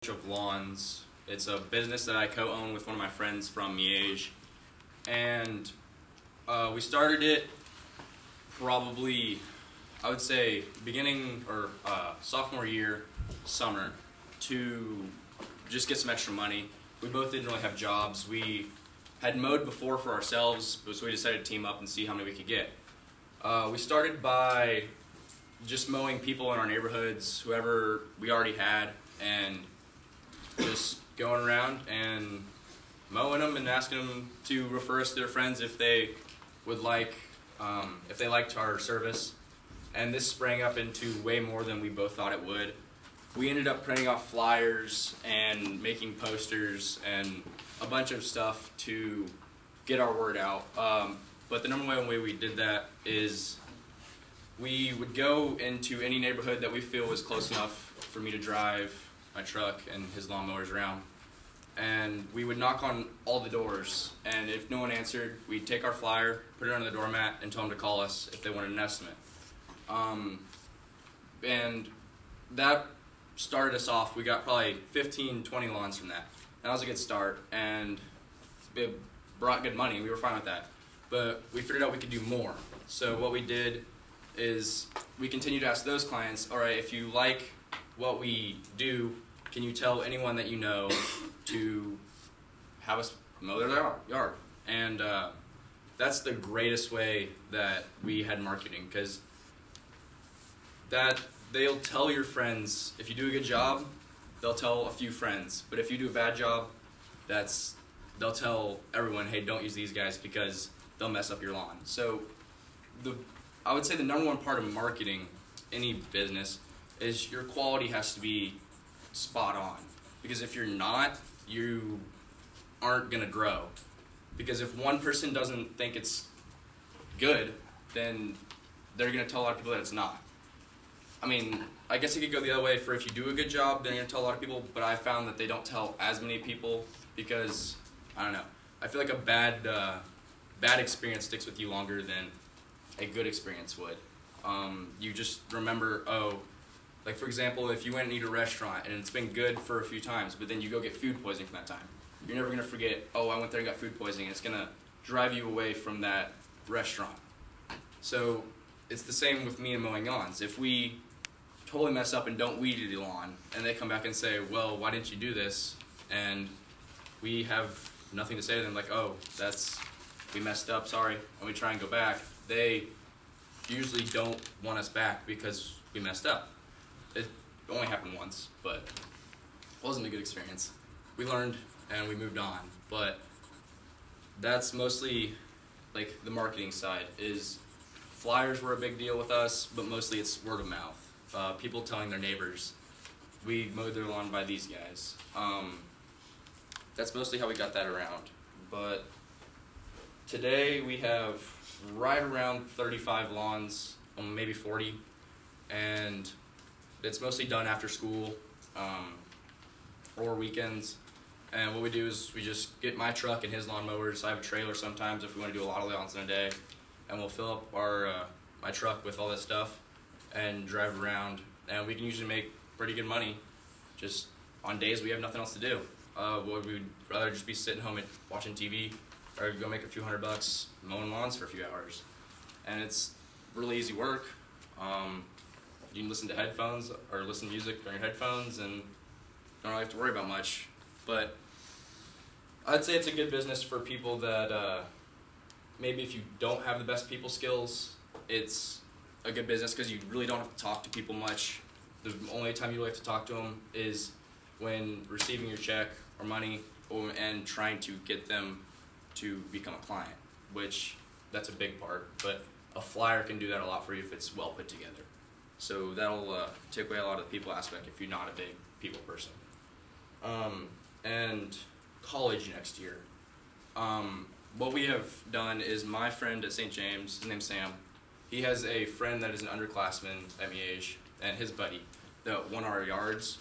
of Lawns. It's a business that I co-own with one of my friends from Mowing, and we started it probably, I would say, beginning or sophomore year, summer, to just get some extra money. We both didn't really have jobs. We had mowed before for ourselves, so we decided to team up and see how many we could get. We started by just mowing people in our neighborhoods, whoever we already had, and just going around and mowing them and asking them to refer us to their friends if they would like, if they liked our service. And this sprang up into way more than we both thought it would. We ended up printing off flyers and making posters and a bunch of stuff to get our word out. But the number one way we did that is we would go into any neighborhood that we feel was close enough for me to drive my truck and his lawnmowers around. And we would knock on all the doors, and if no one answered, we'd take our flyer, put it on the doormat, and tell them to call us if they wanted an estimate. And that started us off. We got probably 15, 20 lawns from that. That was a good start, and it brought good money. We were fine with that. But we figured out we could do more. So what we did is we continued to ask those clients, all right, if you like what we do, can you tell anyone that you know to have us mow their yard? And that's the greatest way that we had marketing, because that they'll tell your friends. If you do a good job, they'll tell a few friends. But if you do a bad job, they'll tell everyone, hey, don't use these guys because they'll mess up your lawn. So I would say the number one part of marketing any business is your quality has to be spot on. Because if you're not, you aren't going to grow. Because if one person doesn't think it's good, then they're going to tell a lot of people that it's not. I mean, I guess it could go the other way for if you do a good job, then you're going to tell a lot of people, but I found that they don't tell as many people because, I don't know, I feel like a bad experience sticks with you longer than a good experience would. You just remember, like for example, if you went and eat at a restaurant and it's been good for a few times, but then you go get food poisoning from that time, you're never going to forget, oh, I went there and got food poisoning, and it's going to drive you away from that restaurant. So it's the same with me and mowing lawns. If we totally mess up and don't weed the lawn, and they come back and say, well, why didn't you do this? And we have nothing to say to them, like, oh, we messed up, sorry, and we try and go back. They usually don't want us back because we messed up. It only happened once, but it wasn't a good experience. We learned and we moved on, but that's mostly like the marketing side. Is flyers were a big deal with us, but mostly it's word of mouth. People telling their neighbors, we mowed their lawn by these guys. That's mostly how we got that around. But today we have right around 35 lawns, maybe 40, and it's mostly done after school or weekends. And what we do is we just get my truck and his lawnmowers. I have a trailer sometimes if we want to do a lot of lawns in a day, and we'll fill up our my truck with all that stuff and drive around, and we can usually make pretty good money just on days we have nothing else to do. We'd rather just be sitting home and watching TV, or go make a few $100 mowing lawns for a few hours. And it's really easy work. You can listen to headphones or listen to music on your headphones and don't really have to worry about much. But I'd say it's a good business for people that maybe if you don't have the best people skills, it's a good business because you really don't have to talk to people much. The only time you really have to talk to them is when receiving your check or money and trying to get them to become a client, which that's a big part. But a flyer can do that a lot for you if it's well put together. So that'll take away a lot of the people aspect if you're not a big people person. And college next year. What we have done is my friend at St. James, his name's Sam, he has a friend that is an underclassman at Mowing, and his buddy that won our yards.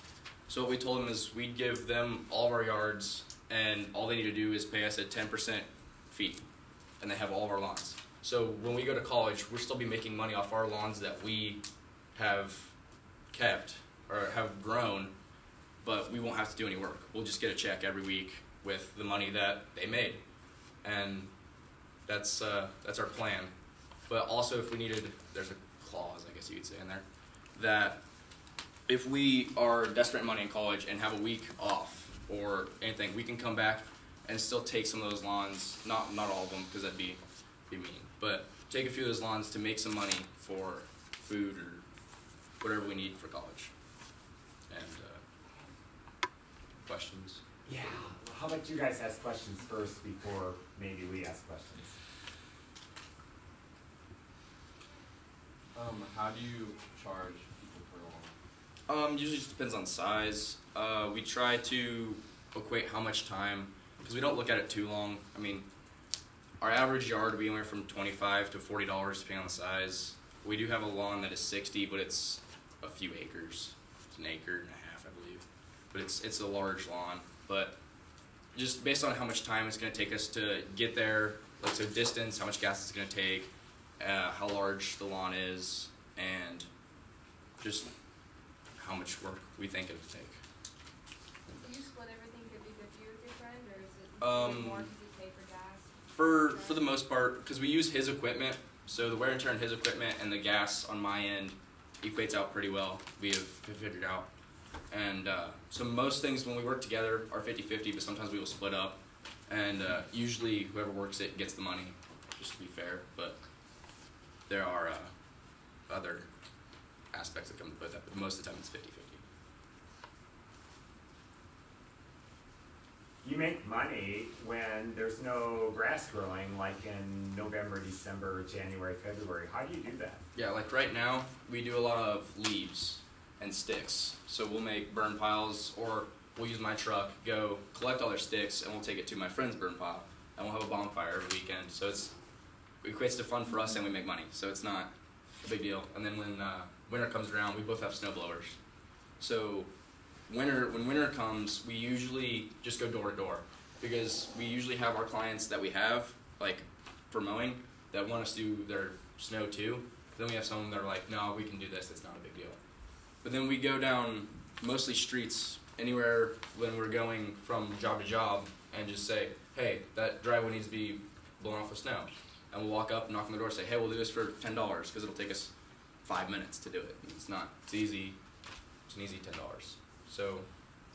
So what we told him is we'd give them all of our yards, and all they need to do is pay us a 10% fee, and they have all of our lawns. So when we go to college, we'll still be making money off our lawns that we have kept or have grown but we won't have to do any work. We'll just get a check every week with the money that they made, and that's our plan. But also, if we needed, there's a clause, I guess you could say in there, that if we are desperate money in college and have a week off or anything, we can come back and still take some of those lawns, not all of them, because that'd be mean, but take a few of those lawns to make some money for food or whatever we need for college. And questions? Yeah. How about you guys ask questions first before maybe we ask questions? How do you charge people for a lawn? Usually just depends on size. We try to equate how much time, because we don't look at it too long. I mean, our average yard will be anywhere from $25 to $40 depending on the size. We do have a lawn that is 60, but it's a few acres. It's an acre and a half, I believe. But it's a large lawn. But just based on how much time it's going to take us to get there, like so distance, how much gas it's going to take, how large the lawn is, and just how much work we think it would take. Do you split everything 50-50 with your friend, or is it more because you pay for gas? For the most part, because we use his equipment, so the wear and tear on his equipment and the gas on my end equates out pretty well. We have figured out. And so most things when we work together are 50-50, but sometimes we will split up. And usually whoever works it gets the money, just to be fair. But there are other aspects that come with that, but most of the time it's 50-50. You make money when there's no grass growing, like in November, December, January, February. How do you do that? Yeah, like right now, we do a lot of leaves and sticks. So we'll make burn piles, or we'll use my truck, go collect all their sticks, and we'll take it to my friend's burn pile, and we'll have a bonfire every weekend. So it equates to fun for us, and we make money. So it's not a big deal. And then when winter comes around, we both have snow blowers. So when winter comes, we usually just go door to door, because we usually have our clients that we have, like for mowing, that want us to do their snow too. Then we have some that are like, no, we can do this, it's not a big deal. But then we go down mostly streets, anywhere when we're going from job to job, and just say, hey, that driveway needs to be blown off with snow. And we'll walk up, knock on the door, say, hey, we'll do this for $10, because it'll take us 5 minutes to do it. It's easy, it's an easy $10. So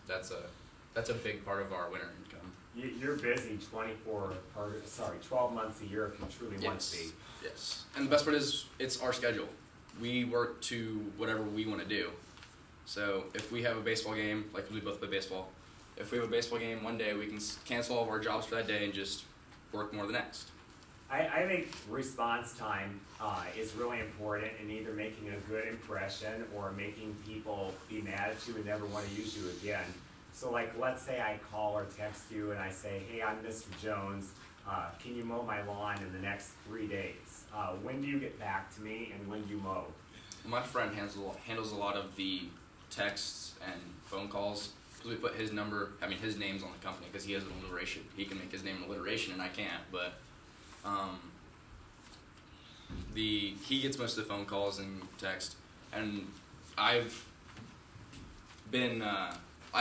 that's a big part of our winter income. You're busy 12 months a year if you truly want to be. Yes. And the best part is it's our schedule. We work to whatever we want to do. So if we have a baseball game, like we both play baseball, if we have a baseball game one day, we can cancel all of our jobs for that day and just work more the next. I think response time is really important in either making a good impression or making people be mad at you and never want to use you again. So like, let's say I call or text you and I say, hey, I'm Mr. Jones. Can you mow my lawn in the next 3 days? When do you get back to me, and when do you mow? My friend handles a lot of the texts and phone calls, because we put his name's on the company, because he has an alliteration. He can make his name an alliteration and I can't, but he gets most of the phone calls and text, and I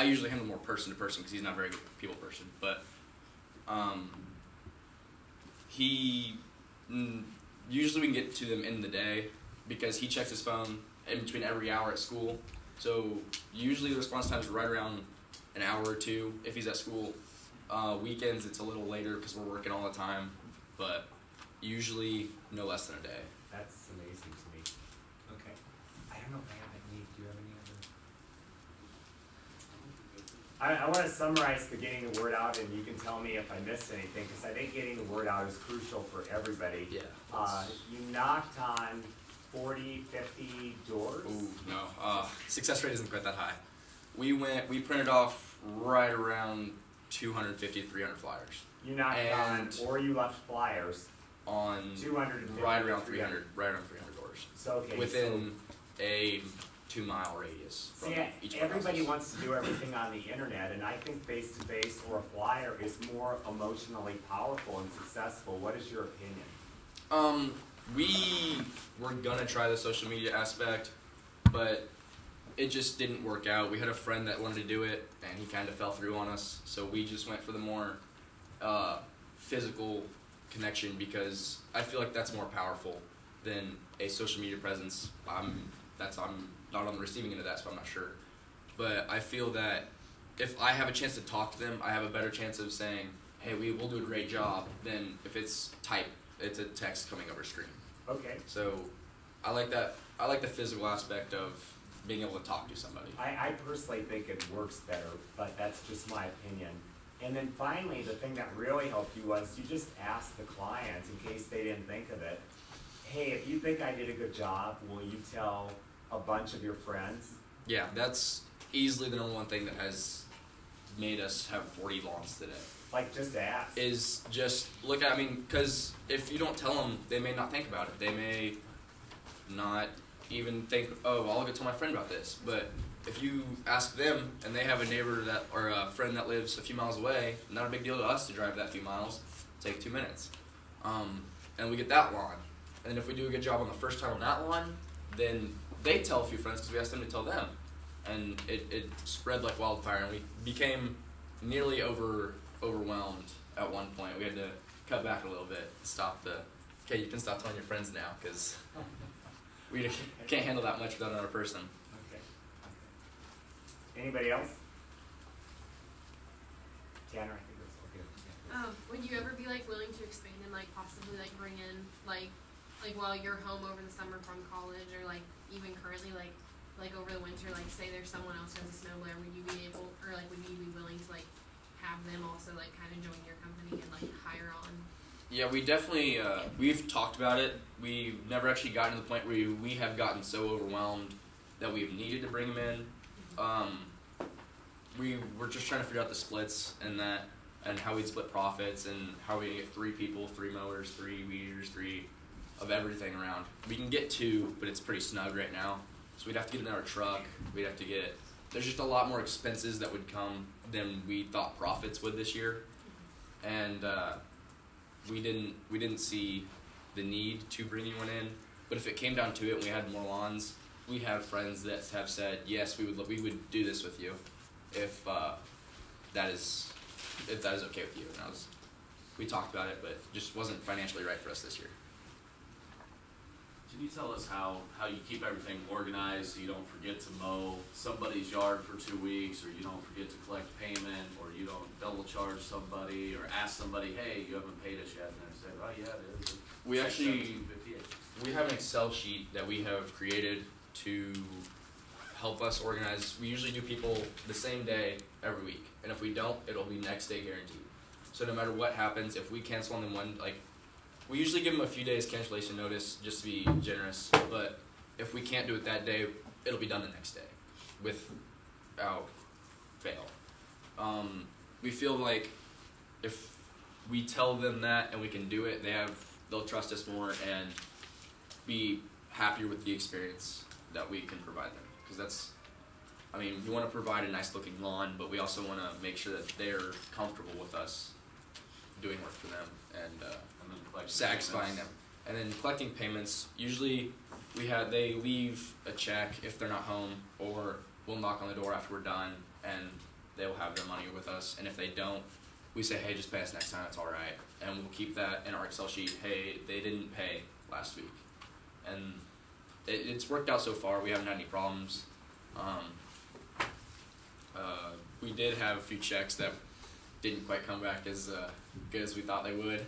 usually handle more person to person because he's not a very good people person, but usually we can get to them in the day, because he checks his phone in between every hour at school. So usually the response time is right around an hour or two if he's at school. Weekends it's a little later because we're working all the time, but usually no less than a day. That's amazing to me. Okay. I don't know if I have any. Do you have any other? I want to summarize the getting the word out, and you can tell me if I missed anything, because I think getting the word out is crucial for everybody. Yeah. You knocked on 40, 50 doors? Ooh, no. Success rate isn't quite that high. We printed off right around 250 to 300 flyers. You knocked on, or you left flyers on 250 right around 300 doors. So, okay, within a 2-mile radius from each of our everybody houses. wants to do everything on the internet, and I think face-to-face or a flyer is more emotionally powerful and successful. What is your opinion? We were gonna try the social media aspect, but it just didn't work out. We had a friend that wanted to do it, and he kind of fell through on us. So we just went for the more physical connection, because I feel like that's more powerful than a social media presence. I'm not on the receiving end of that, so I'm not sure. But I feel that if I have a chance to talk to them, I have a better chance of saying, hey, we'll do a great job, than if it's a text coming over screen. Okay. So I like that. I like the physical aspect of being able to talk to somebody. I personally think it works better, but that's just my opinion. And then finally, the thing that really helped you was you just asked the clients, in case they didn't think of it, hey, if you think I did a good job, will you tell a bunch of your friends? Yeah, that's easily the number one thing that has made us have 40 lawns today. Like, just ask. Is just look at, because if you don't tell them, they may not think about it. They may not even think, oh, well, I'll go tell my friend about this. But if you ask them, and they have a neighbor that or a friend that lives a few miles away, not a big deal to us to drive that few miles. Take 2 minutes, and we get that lawn. And if we do a good job on the first time on that lawn, then they tell a few friends because we asked them to tell them, and it spread like wildfire. And we became nearly overwhelmed at one point. We had to cut back a little bit, stop the. Okay, you can stop telling your friends now because we can't handle that much without another person. Anybody else? Tanner, I think that's okay. Would you ever be like willing to expand and like possibly like bring in like while you're home over the summer from college, or like even currently like over the winter, like say there's someone else who has a snowblower, would you be able, or like would you be willing to like have them also like kind of join your company and like hire on? Yeah, we definitely we've talked about it. We've never actually gotten to the point where we have gotten so overwhelmed that we've needed to bring them in. We were just trying to figure out the splits and how we'd split profits, and how we get 3 people, 3 mowers, 3 weeders, 3 of everything around. We can get 2, but it's pretty snug right now. So we'd have to get another truck. We'd have to get. There's just a lot more expenses that would come than we thought profits would this year, and we didn't see the need to bring anyone in. But if it came down to it, and we had more lawns, we have friends that have said, yes, we would do this with you if that is okay with you. And we talked about it, but it just wasn't financially right for us this year. Can you tell us how you keep everything organized so you don't forget to mow somebody's yard for 2 weeks, or you don't forget to collect payment, or you don't double charge somebody, or ask somebody, hey, you haven't paid us yet, and they say, oh yeah, it is. We have an Excel sheet that we have created to help us organize. We usually do people the same day every week, and if we don't, it'll be next day guaranteed. So no matter what happens, if we cancel on them we usually give them a few days cancellation notice just to be generous, but if we can't do it that day, it'll be done the next day without fail. We feel like if we tell them that and we can do it, they'll trust us more and be happier with the experience that we can provide them. Because we want to provide a nice looking lawn, but we also want to make sure that they're comfortable with us doing work for them and satisfying them. And then collecting payments, usually they leave a check if they're not home, or we'll knock on the door after we're done and they'll have their money with us. And if they don't, we say, hey, just pay us next time, it's alright. And we'll keep that in our Excel sheet, hey, they didn't pay last week. And it's worked out so far. We haven't had any problems. We did have a few checks that didn't quite come back as good as we thought they would.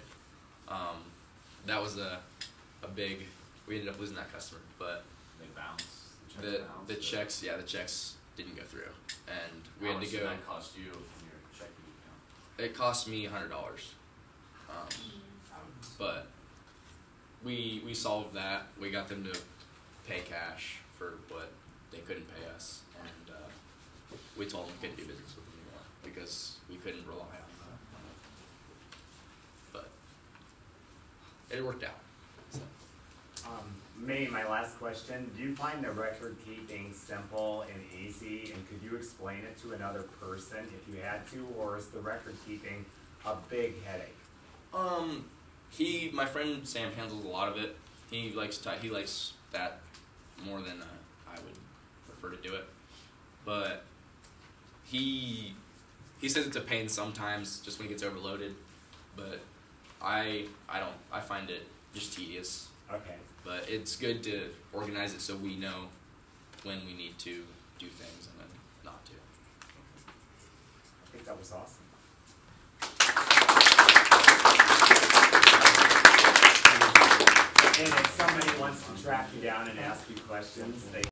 That was a big. We ended up losing that customer, but they bounced. The checks didn't go through, and we had to go. How much did that cost you from your checking account? It cost me $100. But we solved that. We got them to pay cash for what they couldn't pay us, and we told them we couldn't do business with them anymore because we couldn't rely on that. But it worked out. So. Maybe my last question, do you find the record keeping simple and easy, and could you explain it to another person if you had to, or is the record keeping a big headache? My friend Sam handles a lot of it. He likes that more than I would prefer to do it. But he says it's a pain sometimes, just when he gets overloaded. But I don't. I find it just tedious. Okay. But it's good to organize it so we know when we need to do things and then not to. I think that was awesome. And if somebody wants to track you down and ask you questions, they